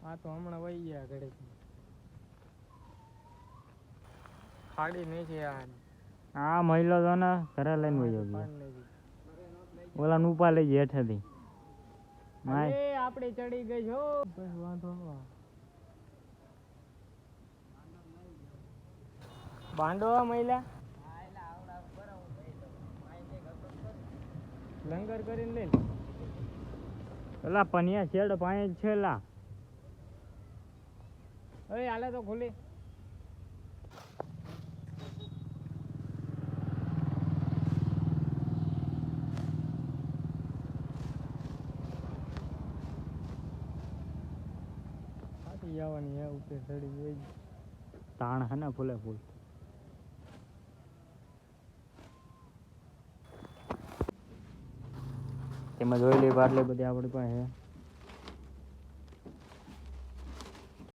આ તો હમણાં વહી ગયા ઘડે ખાડી નહીં છે આ મહિલો તો ને ઘરે લઈને વહી ગયો ઓલા નુપા લઈ જાય હેઠેથી આપણે ચડી ગઈ છો બસ વાંધો ન બાંધો મહિલા લંગર કરીને લઈ પેલા પનિયા શેડ પાંચ છે લા અરે હાલે તો ખુલી આવવાની ઉપર ચડી ગઈ તાણ હે ને ફૂલે ફૂલ તેમાં જોઈ લે બાટલે બધી આપણી પાસે